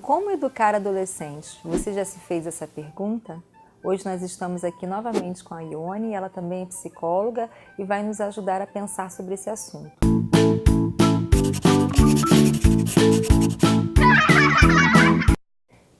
Como educar adolescentes? Você já se fez essa pergunta? Hoje nós estamos aqui novamente com a Ione, ela também é psicóloga e vai nos ajudar a pensar sobre esse assunto.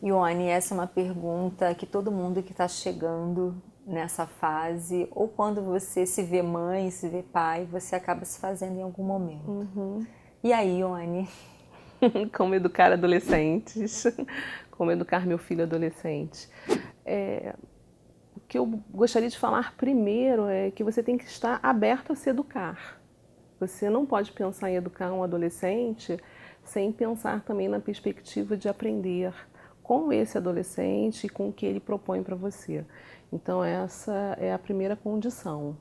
Ione, essa é uma pergunta que todo mundo que está chegando nessa fase, ou quando você se vê mãe, se vê pai, você acaba se fazendo em algum momento. E aí, Ione? Como educar adolescentes, como educar meu filho adolescente. O que eu gostaria de falar primeiro é que você tem que estar aberto a se educar. Você não pode pensar em educar um adolescente sem pensar também na perspectiva de aprender com esse adolescente e com o que ele propõe para você. Então essa é a primeira condição.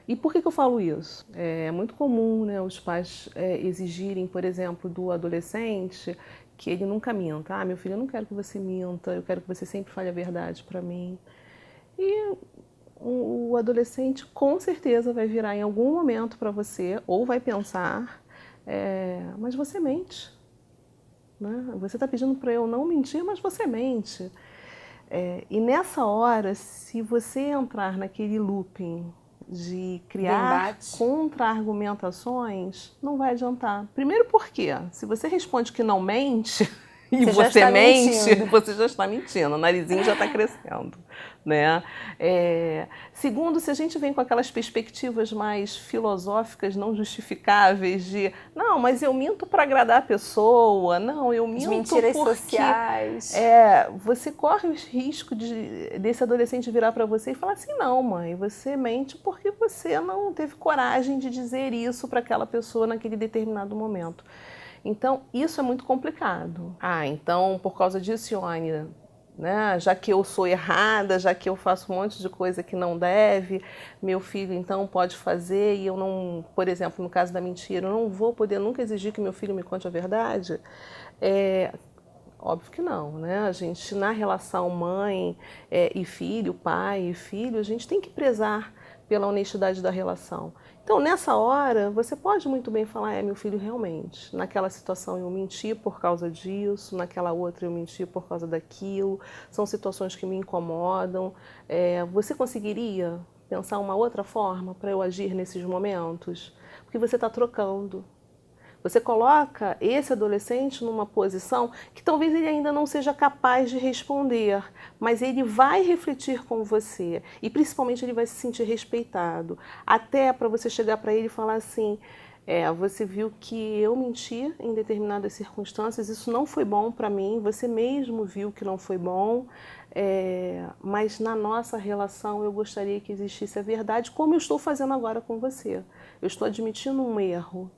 E por que eu falo isso? É muito comum, né, os pais exigirem, por exemplo, do adolescente que ele nunca minta. Ah, meu filho, eu não quero que você minta, eu quero que você sempre fale a verdade para mim. E o adolescente com certeza vai virar em algum momento para você, ou vai pensar, mas você mente. Né? Você está pedindo para eu não mentir, mas você mente. E nessa hora, se você entrar naquele looping de criar contra-argumentações, não vai adiantar. Primeiro porque, se você responde que não mente, e você mente, você já está mentindo, o narizinho já está crescendo. Né? Segundo, se a gente vem com aquelas perspectivas mais filosóficas, não justificáveis de não, mas eu minto para agradar a pessoa, não, eu minto mentiras porque sociais. Você corre o risco desse adolescente virar para você e falar assim, não, mãe, você mente porque você não teve coragem de dizer isso para aquela pessoa naquele determinado momento. Então, isso é muito complicado. Então, por causa disso, Ione, né, já que eu sou errada, já que eu faço um monte de coisa que não deve, meu filho então pode fazer e eu não, por exemplo, no caso da mentira, eu não vou poder nunca exigir que meu filho me conte a verdade? Óbvio que não, né? A gente, na relação mãe e filho, pai e filho, a gente tem que prezar pela honestidade da relação. Então, nessa hora, você pode muito bem falar, meu filho, realmente, naquela situação eu menti por causa disso, naquela outra eu menti por causa daquilo, são situações que me incomodam. Você conseguiria pensar uma outra forma para eu agir nesses momentos? Porque você está trocando. Você coloca esse adolescente numa posição que talvez ele ainda não seja capaz de responder, mas ele vai refletir com você e principalmente ele vai se sentir respeitado. Até para você chegar para ele e falar assim, você viu que eu menti em determinadas circunstâncias, isso não foi bom para mim, você mesmo viu que não foi bom, mas na nossa relação eu gostaria que existisse a verdade, como eu estou fazendo agora com você. Eu estou admitindo um erro.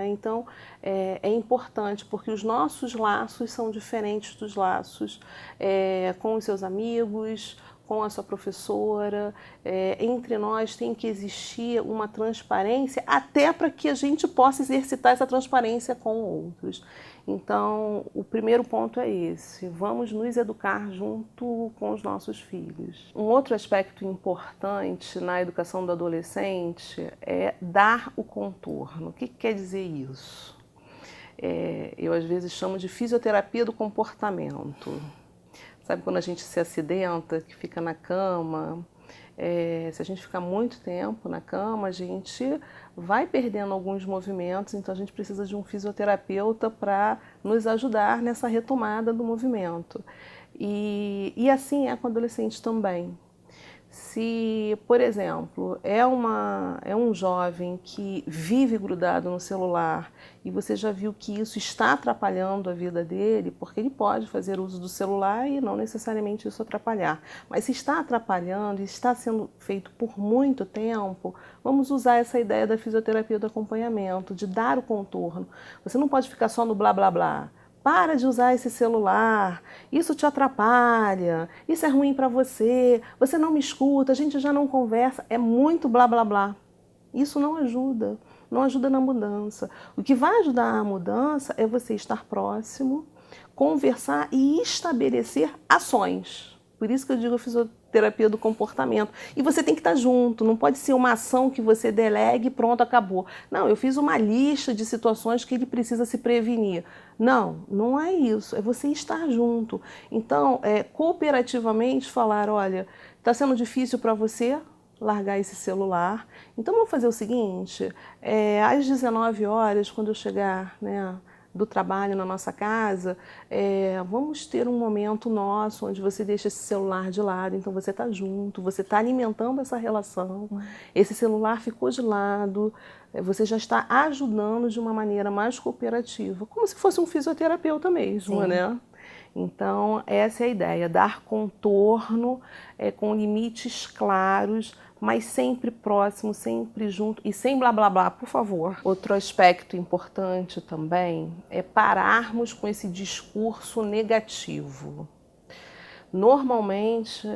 Então, é importante, porque os nossos laços são diferentes dos laços com os seus amigos, com a sua professora. Entre nós tem que existir uma transparência, até para que a gente possa exercitar essa transparência com outros. Então, o primeiro ponto é esse, vamos nos educar junto com os nossos filhos. Um outro aspecto importante na educação do adolescente é dar o contorno. O que quer dizer isso? Eu às vezes chamo de fisioterapia do comportamento. Sabe quando a gente se acidenta, que fica na cama? Se a gente ficar muito tempo na cama, a gente vai perdendo alguns movimentos, então a gente precisa de um fisioterapeuta para nos ajudar nessa retomada do movimento. E assim é com o adolescente também. Se, por exemplo, é um jovem que vive grudado no celular e você já viu que isso está atrapalhando a vida dele, porque ele pode fazer uso do celular e não necessariamente isso atrapalhar. Mas se está atrapalhando e está sendo feito por muito tempo, vamos usar essa ideia da fisioterapia do acompanhamento, de dar o contorno. Você não pode ficar só no blá blá blá. Para de usar esse celular, isso te atrapalha, isso é ruim para você, você não me escuta, a gente já não conversa, é muito blá blá blá. Isso não ajuda na mudança. O que vai ajudar a mudança é você estar próximo, conversar e estabelecer ações. Por isso que eu digo a fisioterapia do comportamento. E você tem que estar junto, não pode ser uma ação que você delegue e pronto, acabou. Não, eu fiz uma lista de situações que ele precisa se prevenir. Não, não é isso, é você estar junto. Então, cooperativamente falar, olha, está sendo difícil para você largar esse celular. Então vamos fazer o seguinte, às 19 horas, quando eu chegar, né, do trabalho na nossa casa, vamos ter um momento nosso onde você deixa esse celular de lado, então você está junto, você está alimentando essa relação, esse celular ficou de lado, você já está ajudando de uma maneira mais cooperativa, como se fosse um fisioterapeuta mesmo, sim, né? Então, essa é a ideia, dar contorno com limites claros, mas sempre próximo, sempre junto e sem blá blá blá, por favor. Outro aspecto importante também é pararmos com esse discurso negativo. Normalmente,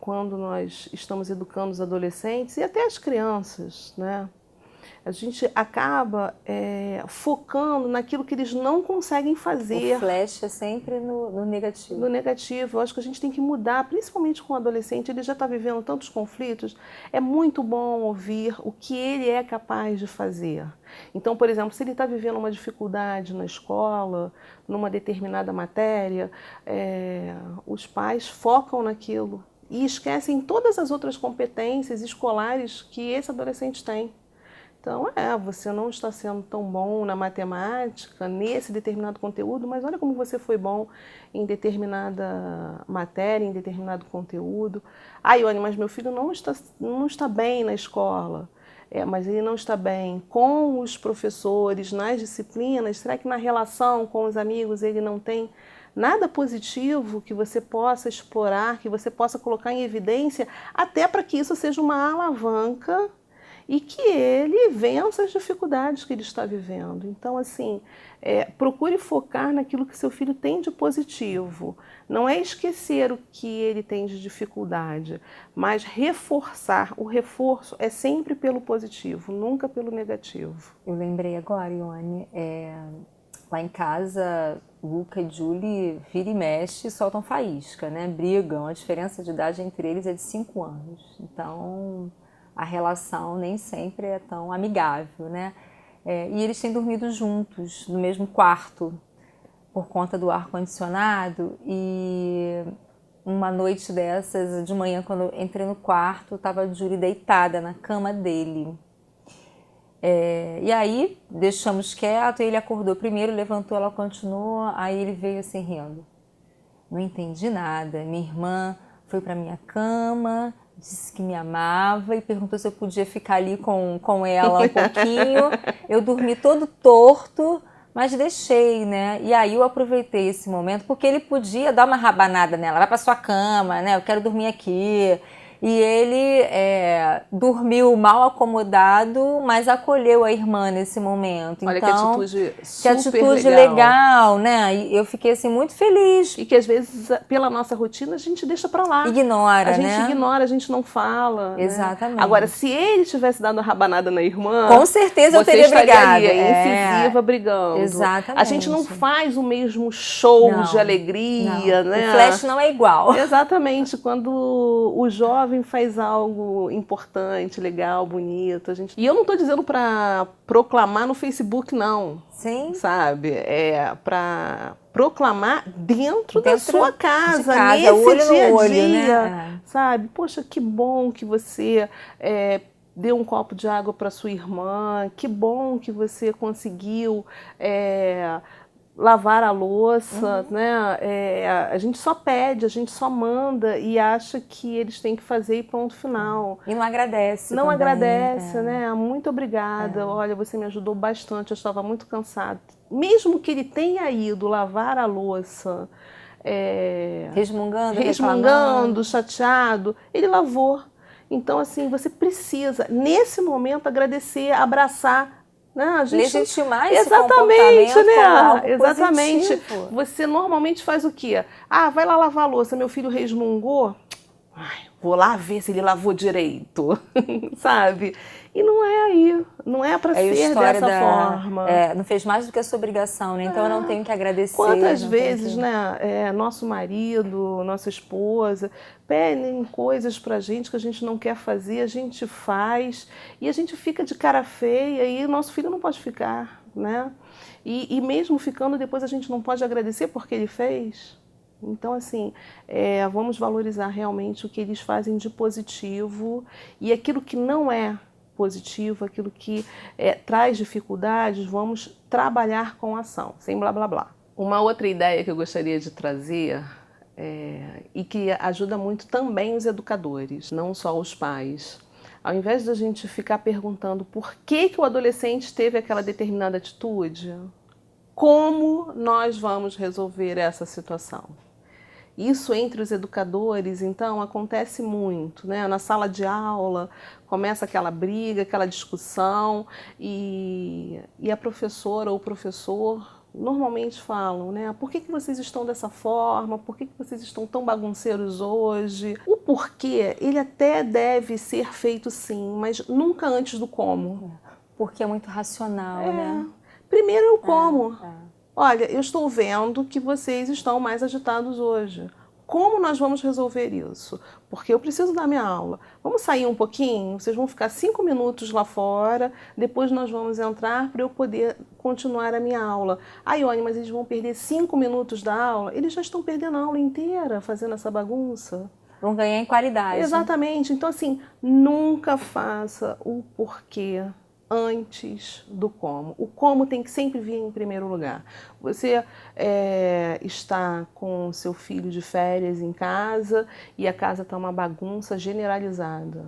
quando nós estamos educando os adolescentes e até as crianças, né, a gente acaba focando naquilo que eles não conseguem fazer. O flash é sempre no negativo. No negativo. Eu acho que a gente tem que mudar, principalmente com o adolescente, ele já está vivendo tantos conflitos. É muito bom ouvir o que ele é capaz de fazer. Então, por exemplo, se ele está vivendo uma dificuldade na escola, numa determinada matéria, os pais focam naquilo e esquecem todas as outras competências escolares que esse adolescente tem. Então, você não está sendo tão bom na matemática, nesse determinado conteúdo, mas olha como você foi bom em determinada matéria, em determinado conteúdo. Ione, mas meu filho não está bem na escola, mas ele não está bem com os professores, nas disciplinas. Será que na relação com os amigos ele não tem nada positivo que você possa explorar, que você possa colocar em evidência, até para que isso seja uma alavanca e que ele vença as dificuldades que ele está vivendo. Então, assim, procure focar naquilo que seu filho tem de positivo. Não é esquecer o que ele tem de dificuldade, mas reforçar. O reforço é sempre pelo positivo, nunca pelo negativo. Eu lembrei agora, Ione, lá em casa, Luca e Julie vira e mexe, soltam faísca, né? Brigam. A diferença de idade entre eles é de 5 anos. Então, a relação nem sempre é tão amigável, né? E eles têm dormido juntos, no mesmo quarto, por conta do ar-condicionado. E uma noite dessas, de manhã, quando eu entrei no quarto, estava a Julie deitada na cama dele. E aí, deixamos quieto, ele acordou primeiro, levantou, ela continuou, aí ele veio assim rindo. Não entendi nada, minha irmã foi para minha cama, disse que me amava e perguntou se eu podia ficar ali com ela um pouquinho. Eu dormi todo torto, mas deixei, né? E aí eu aproveitei esse momento, porque ele podia dar uma rabanada nela. Vai pra sua cama, né? Eu quero dormir aqui. E ele dormiu mal acomodado, mas acolheu a irmã nesse momento. Olha, então, que atitude legal, né? E eu fiquei assim muito feliz. E que às vezes, pela nossa rotina, a gente deixa pra lá. Ignora, né? A gente ignora, a gente não fala. Exatamente. Né? Agora, se ele tivesse dado a rabanada na irmã, com certeza eu teria brigado. Incisiva, brigando. Exatamente. A gente não faz o mesmo show de alegria, não. né? O flash não é igual. Exatamente. Quando o jovem faz algo importante, legal, bonito. E eu não estou dizendo para proclamar no Facebook, não. Sim. Sabe? Para proclamar dentro da sua casa, nesse olho dia a olho, dia. Né? Sabe? Poxa, que bom que você deu um copo de água para sua irmã. Que bom que você conseguiu lavar a louça, né? A gente só pede, a gente só manda e acha que eles têm que fazer e ponto final. E não agradece. Não agradece, né? Muito obrigada. Olha, você me ajudou bastante, eu estava muito cansada. Mesmo que ele tenha ido lavar a louça, resmungando, chateado, ele lavou. Então, assim, você precisa, nesse momento, agradecer, abraçar. Não, a gente... legitimar esse comportamento, né? Como algo Exatamente. positivo. Você normalmente faz o quê? Vai lá lavar a louça, meu filho resmungou. Ai, vou lá ver se ele lavou direito, sabe? E não é aí, não é para ser dessa forma. Não fez mais do que a sua obrigação, né? Então eu não tenho que agradecer. Quantas vezes, né, nosso marido, nossa esposa pedem coisas pra gente que a gente não quer fazer, a gente faz e a gente fica de cara feia e o nosso filho não pode ficar, né? E mesmo ficando, depois a gente não pode agradecer porque ele fez. Então, assim, vamos valorizar realmente o que eles fazem de positivo e aquilo que não é positivo, aquilo que traz dificuldades, vamos trabalhar com ação, sem blá blá blá. Uma outra ideia que eu gostaria de trazer e que ajuda muito também os educadores, não só os pais. Ao invés de a gente ficar perguntando por que o adolescente teve aquela determinada atitude, como nós vamos resolver essa situação? Isso entre os educadores, então, acontece muito, né? Na sala de aula começa aquela briga, aquela discussão e a professora ou o professor normalmente falam, né? Por que vocês estão dessa forma? Por que vocês estão tão bagunceiros hoje? O porquê, ele até deve ser feito sim, mas nunca antes do como. Porque é muito racional, né? Primeiro é o como. Olha, eu estou vendo que vocês estão mais agitados hoje. Como nós vamos resolver isso? Porque eu preciso dar minha aula. Vamos sair um pouquinho? Vocês vão ficar 5 minutos lá fora, depois nós vamos entrar para eu poder continuar a minha aula. Ione, mas eles vão perder 5 minutos da aula? Eles já estão perdendo a aula inteira fazendo essa bagunça. Vão ganhar em qualidade. Exatamente. Então, assim, nunca faça o porquê antes do como. O como tem que sempre vir em primeiro lugar. Você está com seu filho de férias em casa e a casa está uma bagunça generalizada.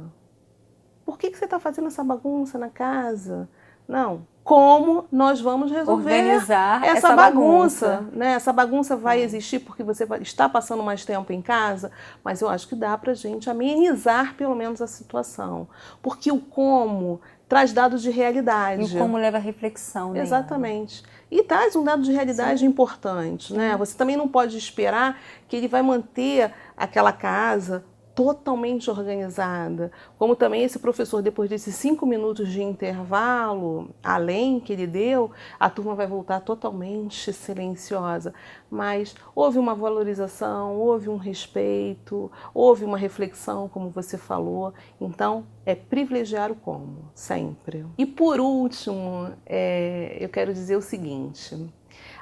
Por que você está fazendo essa bagunça na casa? Não. Como nós vamos resolver organizar essa bagunça? Né? Essa bagunça vai existir porque você está passando mais tempo em casa, mas eu acho que dá para a gente amenizar pelo menos a situação. Porque o como traz dados de realidade. E o como leva a reflexão, né? Exatamente. E traz um dado de realidade importante, né? Você também não pode esperar que ele vai manter aquela casa totalmente organizada. Como também esse professor, depois desses 5 minutos de intervalo, além que ele deu, a turma vai voltar totalmente silenciosa. Mas houve uma valorização, houve um respeito, houve uma reflexão, como você falou. Então, é privilegiar o como, sempre. E por último, eu quero dizer o seguinte: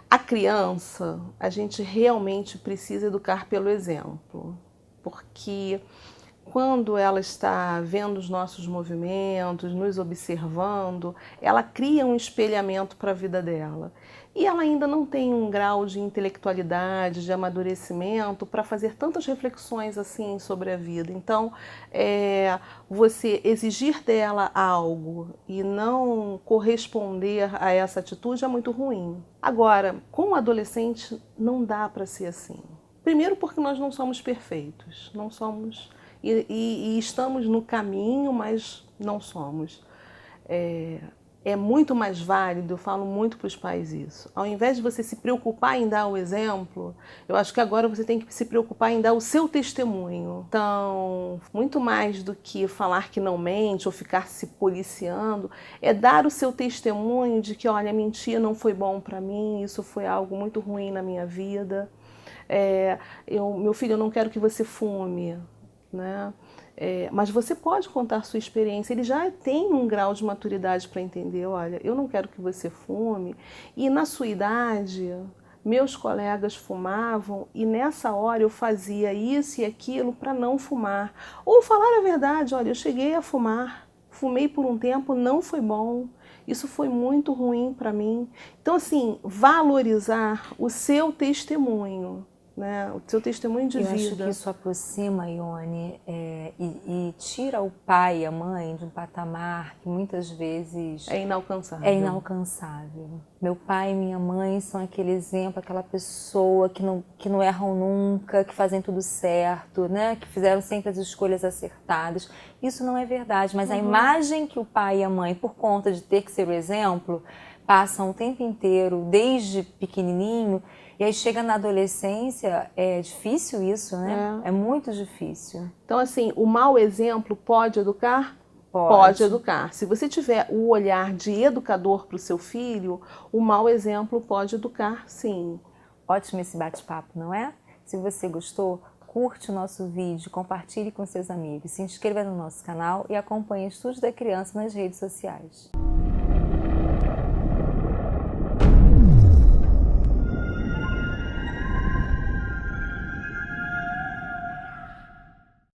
a criança, a gente realmente precisa educar pelo exemplo. Porque quando ela está vendo os nossos movimentos, nos observando, ela cria um espelhamento para a vida dela. E ela ainda não tem um grau de intelectualidade, de amadurecimento para fazer tantas reflexões assim sobre a vida. Então, você exigir dela algo e não corresponder a essa atitude é muito ruim. Agora, com o adolescente não dá para ser assim. Primeiro porque nós não somos perfeitos, não somos e estamos no caminho, mas não somos. É muito mais válido, eu falo muito para os pais isso. Ao invés de você se preocupar em dar o exemplo, eu acho que agora você tem que se preocupar em dar o seu testemunho. Então, muito mais do que falar que não mente ou ficar se policiando, é dar o seu testemunho de que, olha, mentir não foi bom para mim, isso foi algo muito ruim na minha vida. Meu filho, eu não quero que você fume, né? Mas você pode contar sua experiência, ele já tem um grau de maturidade para entender, olha, eu não quero que você fume, e na sua idade, meus colegas fumavam e nessa hora eu fazia isso e aquilo para não fumar. Ou falar a verdade, olha, eu cheguei a fumar, fumei por um tempo, não foi bom. Isso foi muito ruim para mim. Então, assim, valorizar o seu testemunho, né? O seu testemunho de vida. Eu acho que isso aproxima, Ione, e tira o pai e a mãe de um patamar que muitas vezes é inalcançável. É inalcançável. Meu pai e minha mãe são aquele exemplo, aquela pessoa que não erram nunca, que fazem tudo certo, né? Que fizeram sempre as escolhas acertadas. Isso não é verdade, mas a imagem que o pai e a mãe, por conta de ter que ser o exemplo, passam o tempo inteiro, desde pequenininho, E aí chega na adolescência, é difícil isso, né? É muito difícil. Então, assim, o mau exemplo pode educar? Pode educar. Se você tiver o olhar de educador para o seu filho, o mau exemplo pode educar, sim. Ótimo esse bate-papo, não é? Se você gostou, curte o nosso vídeo, compartilhe com seus amigos, se inscreva no nosso canal e acompanhe Estúdio da Criança nas redes sociais.